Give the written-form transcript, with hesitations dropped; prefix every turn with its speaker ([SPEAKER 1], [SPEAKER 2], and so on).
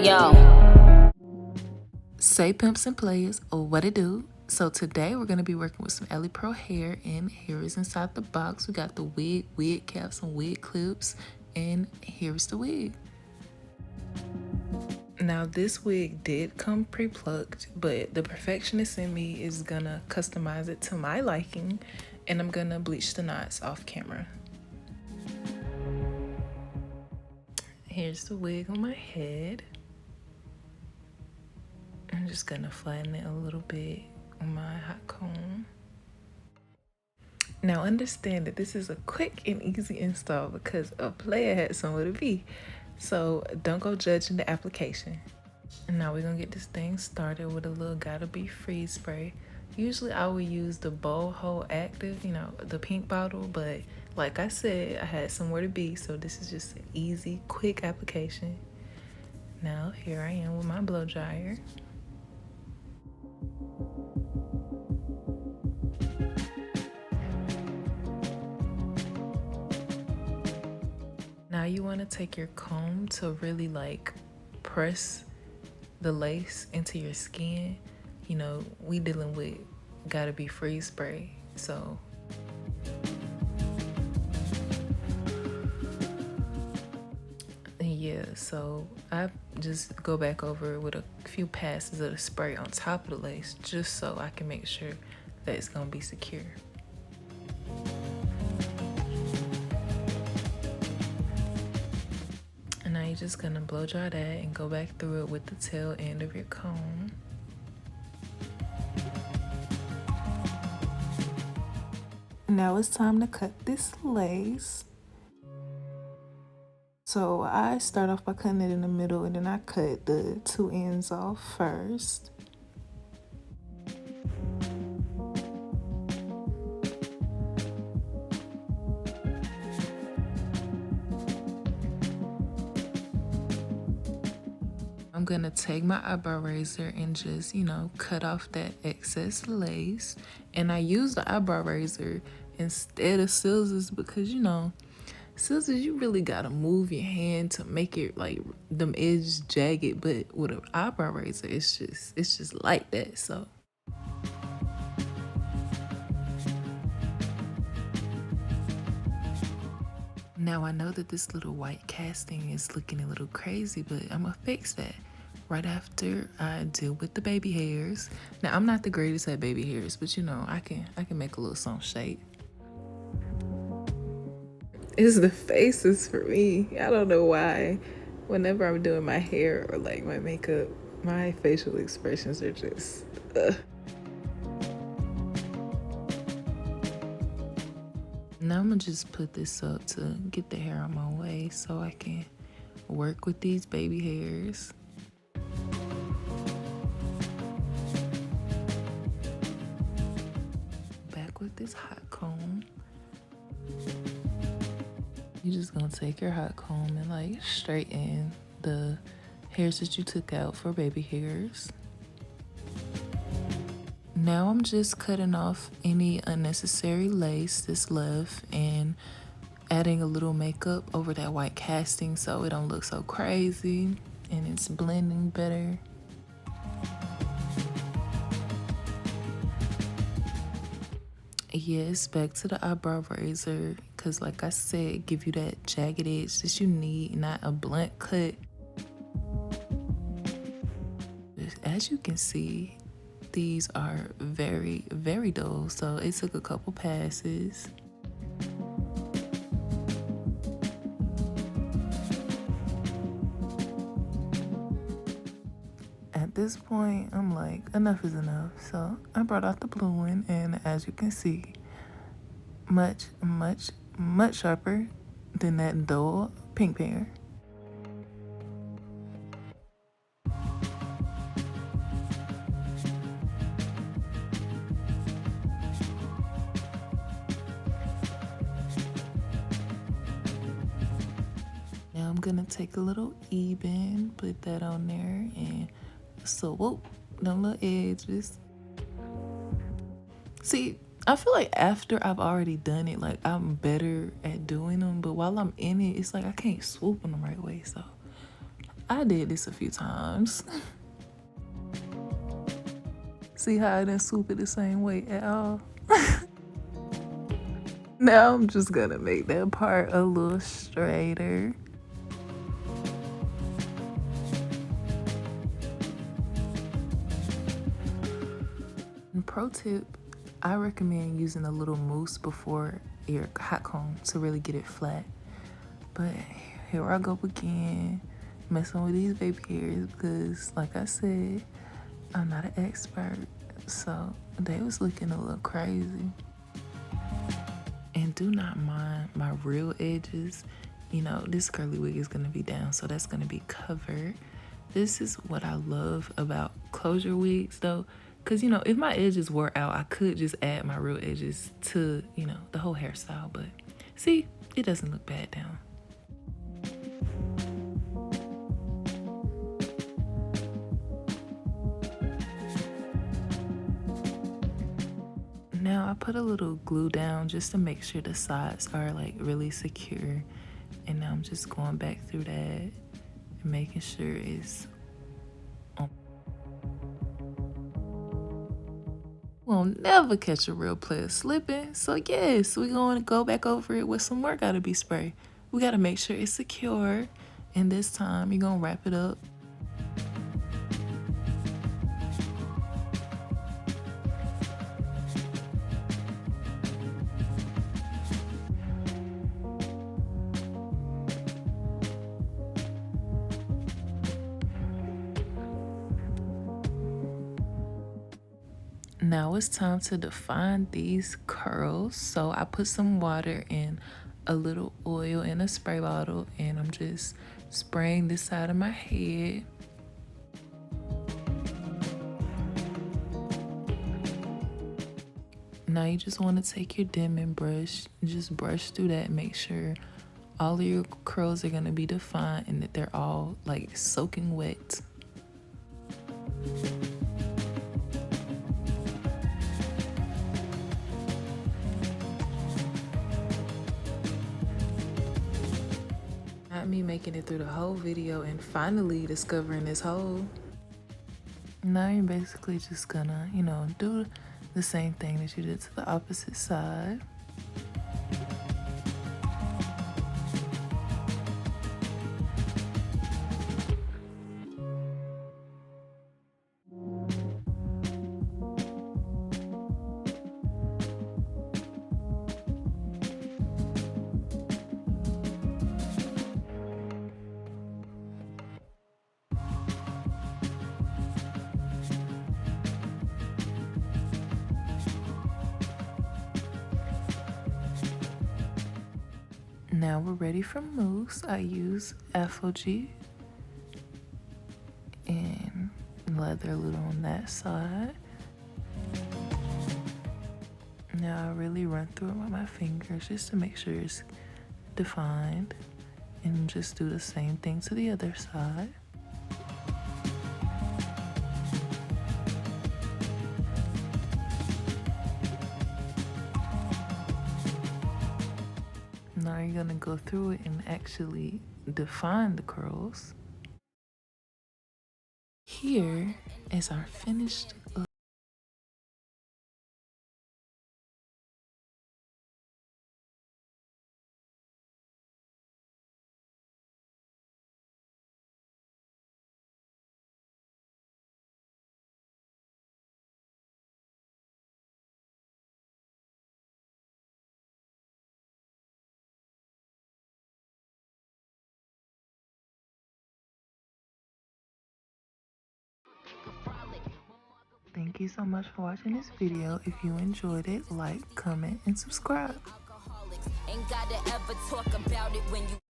[SPEAKER 1] Yo.
[SPEAKER 2] Say pimps and playas, or what it do. So today we're going to be working with some Ellie Pro hair, and here is inside the box. We got the wig caps, and wig clips, and here's the wig. Now this wig did come pre-plucked, but the perfectionist in me is gonna customize it to my liking, and I'm gonna bleach the knots off camera. Here's the wig on my head. I'm just gonna flatten it a little bit on my hot comb. Now understand that this is a quick and easy install because a player had somewhere to be. So don't go judging the application. And now we're gonna get this thing started with a little Gotta Be Freeze spray. Usually I would use the Boho Active, the pink bottle, but like I said, I had somewhere to be, so this is just an easy, quick application. Now here I am with my blow dryer. Now you want to take your comb to really press the lace into your skin. We dealing with Gotta Be Freeze spray, so yeah, so I just go back over with a few passes of the spray on top of the lace just so I can make sure that it's gonna be secure. And now you're just gonna blow dry that and go back through it with the tail end of your comb. Now it's time to cut this lace. So I start off by cutting it in the middle, and then I cut the two ends off first. I'm gonna take my eyebrow razor and just, cut off that excess lace. And I use the eyebrow razor instead of scissors because, scissors, you really gotta move your hand to make it them edges jagged, but with an eyebrow razor, it's just like that. So now I know that this little white casting is looking a little crazy, but I'm gonna fix that right after I deal with the baby hairs. Now I'm not the greatest at baby hairs, but I can make a little something shape. It's the faces for me. I don't know why. Whenever I'm doing my hair or my makeup, my facial expressions are just Now I'm gonna just put this up to get the hair on my way so I can work with these baby hairs. Back with this hot comb. You're just gonna take your hot comb and straighten the hairs that you took out for baby hairs. Now I'm just cutting off any unnecessary lace that's left and adding a little makeup over that white casting so it don't look so crazy and it's blending better. Yes, back to the eyebrow razor because like I said, give you that jagged edge that you need, not a blunt cut. As you can see, these are very, very dull, so it took a couple passes. At this point, I'm like, enough is enough. So I brought out the blue one, and as you can see, much, much, much sharper than that dull pink hair. Now I'm gonna take a little ebin, put that on there, and so whoop, them little edges. See, I feel like after I've already done it, I'm better at doing them, but while I'm in it, it's I can't swoop in the right way, so I did this a few times. See how I didn't swoop it the same way at all? Now I'm just gonna make that part a little straighter. And pro tip, I recommend using a little mousse before your hot comb to really get it flat. But here I go again, messing with these baby hairs because, like I said, I'm not an expert. So they was looking a little crazy. And do not mind my real edges. You know, this curly wig is gonna be down, so that's gonna be covered. This is what I love about closure wigs though. Cause you know, if my edges were out, I could just add my real edges to, you know, the whole hairstyle. But see, it doesn't look bad down. Now I put a little glue down just to make sure the sides are like really secure. And now I'm just going back through that and making sure it's on. We'll never catch a real player slipping. So yes, we're going to go back over it with some more gotta be spray. We gotta make sure it's secure. And this time you're gonna wrap it up. Now it's time to define these curls. So I put some water and a little oil in a spray bottle and I'm just spraying this side of my head. Now you just want to take your Denman brush and just brush through that. Make sure all of your curls are going to be defined and that they're all like soaking wet. Me making it through the whole video and finally discovering this hole. Now you're basically just gonna, you know, do the same thing that you did to the opposite side. Now we're ready for mousse. I use aphogee and leather a little on that side. Now I really run through it with my fingers just to make sure it's defined and just do the same thing to the other side. Now you're gonna go through it and actually define the curls. Here is our finished look. Thank you so much for watching this video. If you enjoyed it, like, comment, and subscribe. Ain't gotta ever talk about it when you